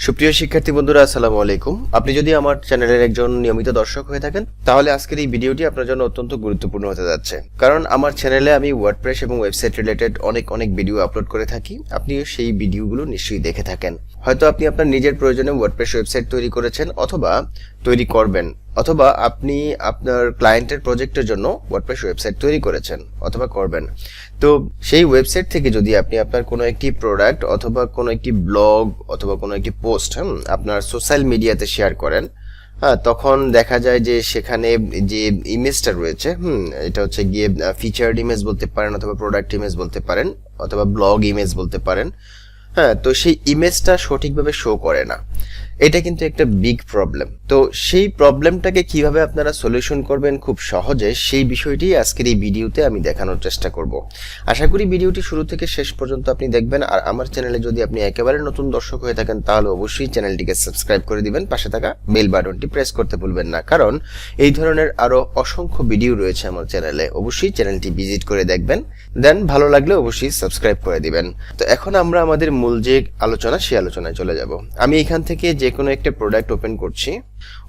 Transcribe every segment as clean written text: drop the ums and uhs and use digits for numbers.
সুপ্রিয় শিক্ষার্থী বন্ধুরা, আসসালামু আলাইকুম। আপনি যদি আমার চ্যানেলের একজন নিয়মিত দর্শক হয়ে থাকেন তাহলে আজকের এই ভিডিওটি আপনার জন্য অত্যন্ত গুরুত্বপূর্ণ হতে যাচ্ছে, কারণ আমার চ্যানেলে আমি ওয়ার্ডপ্রেস এবং ওয়েবসাইট রিলেটেড অনেক ভিডিও আপলোড করে থাকি। আপনিও সেই ভিডিওগুলো নিশ্চয়ই দেখে থাকেন। হয়তো আপনি আপনার নিজের প্রয়োজনে ওয়ার্ডপ্রেস ওয়েবসাইট তৈরি করেছেন অথবা তৈরি করবেন, অথবা আপনি আপনার ক্লায়েন্টের প্রজেক্টের জন্য ওয়ার্ডপ্রেস ওয়েবসাইট তৈরি করেছেন অথবা করবেন। তো সেই ওয়েবসাইট থেকে যদি আপনি আপনার কোনো একটি প্রোডাক্ট অথবা কোনো একটি ব্লগ অথবা কোনো একটি পোস্ট আপনার সোশ্যাল মিডিয়াতে শেয়ার করেন, তখন দেখা যায় যে সেখানে যে ইমেজটা রয়েছে এটা হচ্ছে গিয়ে ফিচার্ড ইমেজ বলতে পারেন অথবা প্রোডাক্ট ইমেজ বলতে পারেন অথবা ব্লগ ইমেজ বলতে পারেন। তো সেই ইমেজটা সঠিকভাবে শো করে না। এটা কিন্তু একটা বিগ প্রবলেম। তো সেই প্রবলেমটাকে কিভাবে আপনারা সলিউশন করবেন খুব সহজে, সেই বিষয়টি আজকের এই ভিডিওতে আমি দেখানোর চেষ্টা করব। আশা করি ভিডিওটি শুরু থেকে শেষ পর্যন্ত আপনি দেখবেন। আর আমার চ্যানেলে যদি আপনি একেবারে নতুন দর্শক হয়ে থাকেন তাহলে অবশ্যই চ্যানেলটিকে সাবস্ক্রাইব করে দিবেন, পাশে থাকা বেল বাটনটি প্রেস করতে ভুলবেন না, কারণ এই ধরনের আরো অসংখ্য ভিডিও রয়েছে আমার চ্যানেলে। অবশ্যই চ্যানেলটি ভিজিট করে দেখবেন, দেন ভালো লাগলে অবশ্যই সাবস্ক্রাইব করে দিবেন। তো এখন আমরা আমাদের মূল যে আলোচনা, সেই আলোচনায় চলে যাব। আমি এখান থেকে যে কোনো একটা প্রোডাক্ট ওপেন করছি।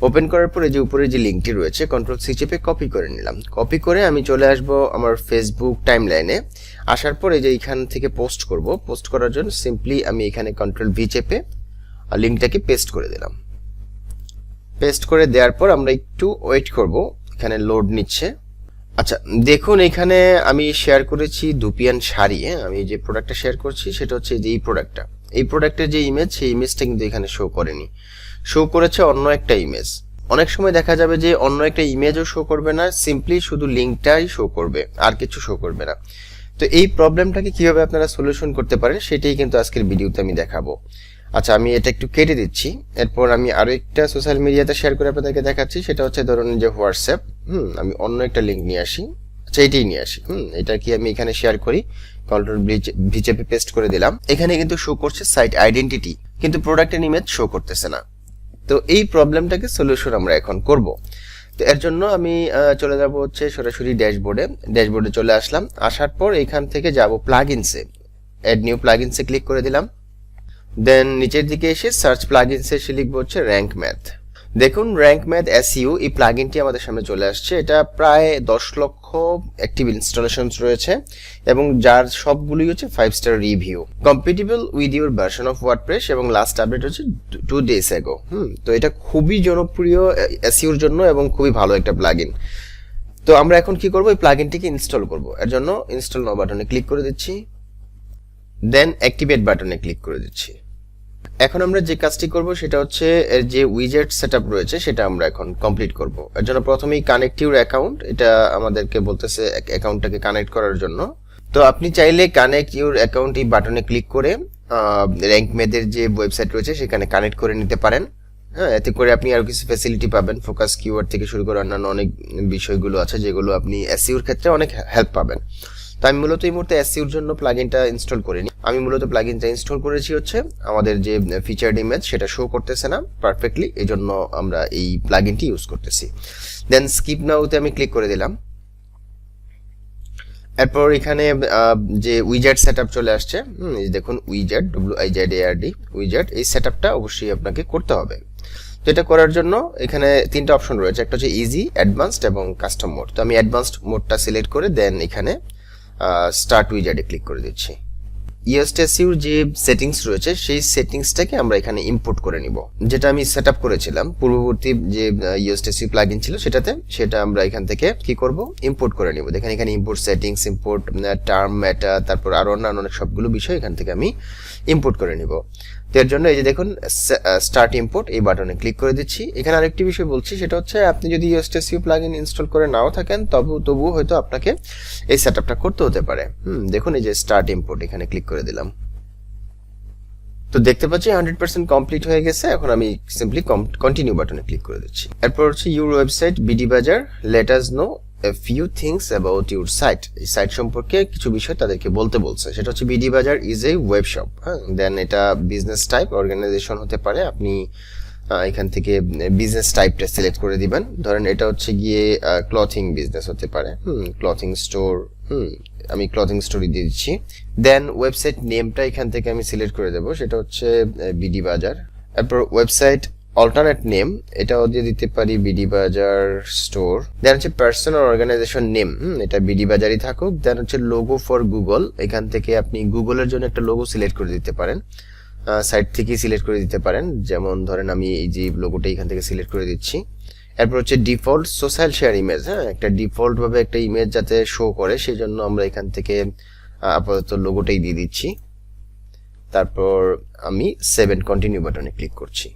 ওপেন করার পরে যে উপরে যে লিঙ্কটি রয়েছে কন্ট্রোল-সি চেপে কপি করে নিলাম। কপি করে আমি চলে আসব আমার ফেসবুক টাইমলাইনে। আসার পরে যে এখান থেকে পোস্ট করব, পোস্ট করার জন্য সিম্পলি আমি এখানে কন্ট্রোল-ভি চেপে লিঙ্কটাকে পেস্ট করে দিলাম। পেস্ট করে দেওয়ার পর আমরা একটু ওয়েট করব, এখানে লোড নিচ্ছে। আচ্ছা দেখুন, এখানে আমি শেয়ার করেছি দুপিয়ান শাড়ি। আমি যে প্রোডাক্টটা শেয়ার করছি সেটা হচ্ছে যে এই প্রোডাক্টটা, এই প্রোডাক্টের যে ইমেজ, সেই ইমেজটা কিন্তু এখানে শো করেনি, শো করেছে অন্য একটা ইমেজ। অনেক সময় দেখা যাবে যে অন্য একটা ইমেজও শো করবে না, সিম্পলি শুধু লিঙ্কটাই শো করবে, আর কিছু শো করবে না। তো এই প্রবলেমটাকে কিভাবে আপনারা সলিউশন করতে পারেন সেটাই কিন্তু আজকের ভিডিওতে আমি দেখাবো। আচ্ছা আমি এটা একটু কেটে দিচ্ছি। এরপর আমি আরো একটা সোশ্যাল মিডিয়াতে শেয়ার করে আপনাদেরকে দেখাচ্ছি, সেটা হচ্ছে ধরুন যে হোয়াটসঅ্যাপ। আমি অন্য একটা লিঙ্ক নিয়ে আসি, আচ্ছা এটাই নিয়ে আসি। এটা কি আমি এখানে শেয়ার করি, কন্ট্রোল-ভি চেপে পেস্ট করে দিলাম। এখানে কিন্তু শো করছে সাইট আইডেন্টিটি, কিন্তু প্রোডাক্টের ইমেজ শো করতেছে না। তো এই প্রবলেমটাকে সলিউশন আমরা এখন করব। তো এর জন্য আমি চলে যাব হচ্ছে সরাসরি ড্যাশবোর্ডে চলে আসলাম। আসার পর এখান থেকে যাব প্লাগইনসে, অ্যাড নিউ প্লাগইনসে ক্লিক করে দিলাম। দেন নিচের দিকে এসে সার্চ প্লাগইনসে এসে লিখবো হচ্ছে র্যাঙ্ক ম্যাথ। দেখুন র্যাঙ্ক ম্যাথ এসইও এই প্লাগইনটি আমাদের সামনে চলে আসছে। এটা প্রায় 10 লক্ষ অ্যাক্টিভ ইনস্টলেশনস রয়েছে এবং যার সবগুলোই হচ্ছে 5 star review, compatible with your version of WordPress এবং লাস্ট আপডেট হচ্ছে 2 days ago। তো এটা খুবই জনপ্রিয় এসইওর জন্য এবং খুবই ভালো একটা প্লাগইন। তো আমরা এখন কি করব, এই প্লাগইনটিকে ইনস্টল করব। এর জন্য ইনস্টল নাও বাটনে ক্লিক করে দিচ্ছি, দেন অ্যাক্টিভেট বাটনে ক্লিক করে দিচ্ছি। এখন আমরা যে কাজটি করব সেটা হচ্ছে এর যে উইজেট সেটআপ রয়েছে সেটা আমরা এখন কমপ্লিট করব। এর জন্য প্রথমেই কানেক্ট ইউর অ্যাকাউন্ট, এটা আমাদেরকে বলতেছে অ্যাকাউন্টটাকে কানেক্ট করার জন্য। তো আপনি চাইলে কানেক্ট ইউর অ্যাকাউন্ট এই বাটনে ক্লিক করে র্যাঙ্ক ম্যাথের যে ওয়েবসাইট রয়েছে সেখানে কানেক্ট করে নিতে পারেন। এতে করে আপনি আরো কিছু ফ্যাসিলিটি পাবেন, ফোকাস কিওয়ার্ড থেকে শুরু করে অন্যান্য অনেক বিষয়গুলো আছে যেগুলো আপনি এসইওর ক্ষেত্রে অনেক হেল্প পাবেন। তো আমি মূলত এই মুহূর্তে এসইওর জন্য প্লাগইনটা ইনস্টল করিনি। আমি মূলত প্লাগইনটা ইনস্টল করেছি হচ্ছে আমাদের যে ফিচার্ড ইমেজ সেটা শো করতেছে না পারফেক্টলি, এই জন্য আমরা এই প্লাগইনটি ইউজ করতেছি। দেন স্কিপ নাওতে আমি ক্লিক করে দিলাম। এরপর এখানে যে উইজেট সেটআপ চলে আসছে, এই দেখুন উইজেট, WIZARD উইজেট, এই সেটআপটা অবশ্যই আপনাকে করতে হবে। তো এটা করার জন্য এখানে 3টা অপশন রয়েছে, একটা হচ্ছে ইজি, অ্যাডভান্সড এবং কাস্টম মোড। তো আমি অ্যাডভান্সড মোডটা সিলেক্ট করে দেন এখানে স্টার্ট উইজেটে ক্লিক করে দিচ্ছি। ইএসটিএসইউর যে সেটিংস রয়েছে সেই সেটিংসটাকে আমরা এখানে ইম্পোর্ট করে নিব, যেটা আমি সেটআপ করেছিলাম পূর্ববর্তী যে ইএসটিএসইউ প্লাগইন ছিল সেটাতে, সেটা আমরা এখান থেকে কি করব, ইম্পোর্ট করে নিব। দেখেন এখানে ইম্পোর্ট সেটিংস, ইম্পোর্ট টার্ম মেটা, তারপর আরো অন্যান্য অনেক সবগুলো বিষয় এখান থেকে আমি ইম্পোর্ট করে নিব। তো এর জন্য এই যে দেখুন স্টার্ট ইম্পোর্ট এই বাটনে ক্লিক করে দিচ্ছি। এখানে আরেকটি বিষয় বলছি, সেটা হচ্ছে আপনি যদি ইএসটিএসইউ প্লাগইন ইনস্টল করে নাও থাকেন তবুও হয়তো আপনাকে এই সেটআপটা করতে হতে পারে। দেখুন এই যে স্টার্ট ইম্পোর্ট, এখানে ক্লিক করে দিলাম। তো দেখতে পাচ্ছি 100% কমপ্লিট হয়ে গেছে। এখন আমি সিম্পলি কন্টিনিউ বাটনে ক্লিক করে দিচ্ছি। এরপর হচ্ছে ইউর ওয়েবসাইট বিডি বাজার, let us no a few things about your site। এই সাইট সম্পর্কে কিছু বিষয় তাদেরকে বলতে বলছে। সেটা হচ্ছে বিডি বাজার ইজ এ ওয়েব শপ। দেন এটা বিজনেস টাইপ অর্গানাইজেশন হতে পারে, আপনি এখান থেকে বিজনেস টাইপটা সিলেক্ট করে দিবেন। ধরেন এটা হচ্ছে গিয়ে ক্লথিং বিজনেস হতে পারে, ক্লথিং স্টোর, আমি ক্লথিং স্টোরি দিয়ে দিচ্ছি। দেন ওয়েবসাইট নেমটা এখান থেকে আমি সিলেক্ট করে দেবো, সেটা হচ্ছে বিডি বাজার। এরপর ওয়েবসাইট অল্টারনেট নেম, এটাও দিয়ে দিতে পারি বিডি বাজার স্টোর। দেন হচ্ছে পার্সোনাল অর্গানাইজেশন নেম, এটা বিডি বাজারই থাকুক। দেন হচ্ছে লোগো ফর গুগল, এখান থেকে আপনি গুগলের জন্য একটা লোগো সিলেক্ট করে দিতে পারেন, সাইট থেকেই সিলেক্ট করে দিতে পারেন। যেমন ধরেন আমি এই যে লোগোটা এখান থেকে সিলেক্ট করে দিচ্ছি। এরপর হচ্ছে ডিফল্ট সোশ্যাল শেয়ার ইমেজ, একটা ডিফল্ট ভাবে একটা ইমেজ যাতে শো করে সেই জন্য আমরা এখান থেকে আপাতত লোগোটাই দিয়ে দিচ্ছি। তারপর আমি সেভ এন্ড কন্টিনিউ বাটনে ক্লিক করছি।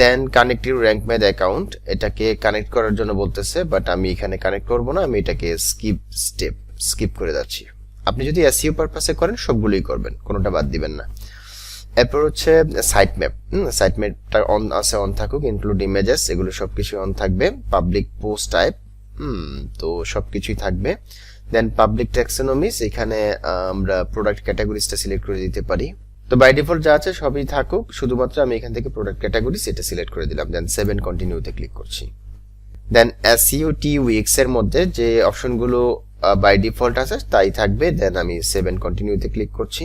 Then connect your Rank Math account, এটাকে কানেক্ট করার জন্য বলতেছে, বাট আমি এখানে কানেক্ট করব না, আমি এটাকে স্কিপ করে যাচ্ছি। আপনি যদি এসইও পারপাসে করেন সবগুলোই করবেন, কোনোটা বাদ দিবেন না। এরপর হচ্ছে সাইট ম্যাপ, সাইট ম্যাপটা অন থাকুক, ইনক্লুড ইমেজেস, এগুলো সবকিছু অন থাকবে। পাবলিক পোস্ট টাইপ, তো সবকিছুই থাকবে। দেন পাবলিক ট্যাক্সোনমিস, এখানে আমরা প্রোডাক্ট ক্যাটাগরিজটা সিলেক্ট করে দিতে পারি। তো বাই ডিফল্ট যা আছে সবই থাকুক, শুধুমাত্র আমি এখান থেকে প্রোডাক্ট ক্যাটাগরিজ এটা সিলেক্ট করে দিলাম। দেন সেভ এন্ড কন্টিনিউতে ক্লিক করছি। দেন এসইওটি উইক্স এর মধ্যে যে অপশনগুলো বাই ডিফল্ট আছে তাই থাকবে। দেন আমি সেভ এন্ড কন্টিনিউতে ক্লিক করছি।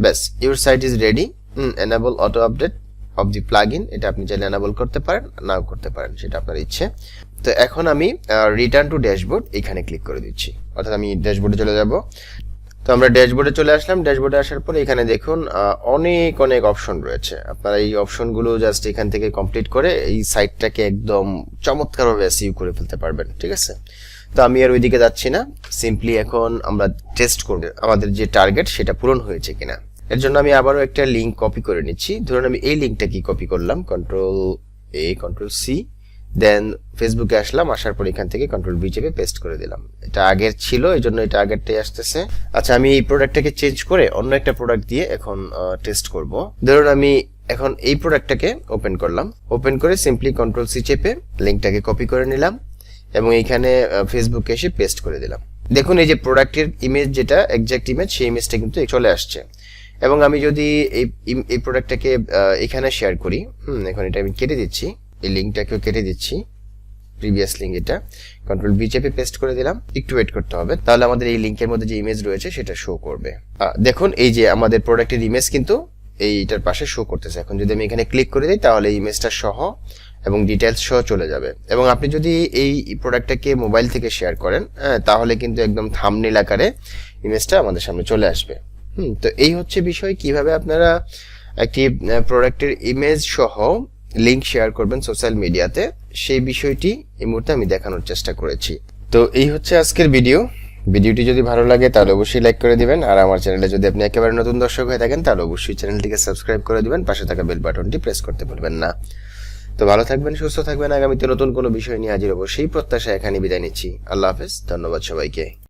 ব্যাস, your site is ready. Enable auto update of the plugin, এটা আপনি চাইলে এনাবল করতে পারেন, নাও করতে পারেন, সেটা আপনার ইচ্ছে। তো এখন আমি রিটার্ন টু ড্যাশবোর্ড এখানে ক্লিক করে দিচ্ছি, অর্থাৎ আমি ড্যাশবোর্ডে চলে যাব। তো আমরা ড্যাশবোর্ডে চলে আসলাম। ড্যাশবোর্ডে আসার পরে এখানে দেখুন অনেক অনেক অপশন রয়েছে। আপনারা এই অপশনগুলো জাস্ট এখান থেকে কমপ্লিট করে এই সাইটটাকে একদম চমৎকারভাবে এসইও করে ফেলতে পারবেন, ঠিক আছে। তো আমি আর ওইদিকে যাচ্ছি না, সিম্পলি এখন আমরা টেস্ট করব আমাদের যে টার্গেট সেটা পূরণ হয়েছে কিনা। এর জন্য আমি আবারও একটা লিঙ্ক কপি করে নিচ্ছি। ধরুন আমি এই লিঙ্কটা কি কপি করলাম, Ctrl+C, দেন ফেসবুকে আসলাম, আসার পর এখান থেকে Ctrl+V চেপে পেস্ট করে দিলাম। এটা আগের ছিল, এই জন্য এটা আগেরটাই আসতেছে। আচ্ছা, আমি এই প্রোডাক্টটাকে চেঞ্জ করে অন্য একটা প্রোডাক্ট দিয়ে এখন টেস্ট করব। ধরুন আমি এখন এই প্রোডাক্টটাকে ওপেন করলাম, ওপেন করে সিম্পলি Ctrl+C চেপে লিঙ্কটাকে কপি করে নিলাম এবং এইখানে ফেসবুকে এসে পেস্ট করে দিলাম। দেখুন এই যে প্রোডাক্টের ইমেজ, যেটা এক্সাক্ট ইমেজ, সেই ইমেজটা কিন্তু চলে আসছে। এবং আমি যদি এই প্রোডাক্টটাকে এখানে শেয়ার করি, এখন এটা আমি কেটে দিচ্ছি, এই লিঙ্কটাকেও কেটে দিচ্ছি, প্রিভিয়াস লিঙ্ক, এটা Ctrl+V চেপে পেস্ট করে দিলাম। একটু ওয়েট করতে হবে, তাহলে আমাদের এই লিঙ্কের মধ্যে যে ইমেজ রয়েছে সেটা শো করবে। দেখুন এই যে আমাদের প্রোডাক্টের ইমেজ কিন্তু এইটার পাশে শো করতেছে। এখন যদি আমি এখানে ক্লিক করে দিই তাহলে ইমেজটা সহ এবং ডিটেলস সহ চলে যাবে। এবং আপনি যদি এই প্রোডাক্টটাকে মোবাইল থেকে শেয়ার করেন, তাহলে কিন্তু একদম থাম্বনেইল আকারে ইমেজটা আমাদের সামনে চলে আসবে। তো এই হচ্ছে বিষয়, কিভাবে আপনারা একটি প্রোডাক্টের ইমেজ সহ লিংক শেয়ার করবেন সোশ্যাল মিডিয়াতে, সেই বিষয়টি এই মুহূর্তে আমি দেখানোর চেষ্টা করেছি। তো এই হচ্ছে আজকের ভিডিওটি যদি ভালো লাগে তাহলে অবশ্যই লাইক করে দিবেন। আর আমার চ্যানেলে যদি আপনি একেবারে নতুন দর্শক হয়ে থাকেন তাহলে অবশ্যই চ্যানেলটিকে সাবস্ক্রাইব করে দিবেন, পাশে থাকা বেল বাটনটি প্রেস করতে ভুলবেন না। তো ভালো থাকবেন, সুস্থ থাকবেন, আগামীতে নতুন কোনো বিষয় নিয়ে হাজির হবো সেই প্রত্যাশা এখানে বিদায় নিচ্ছি। আল্লাহ হাফেজ, ধন্যবাদ সবাইকে।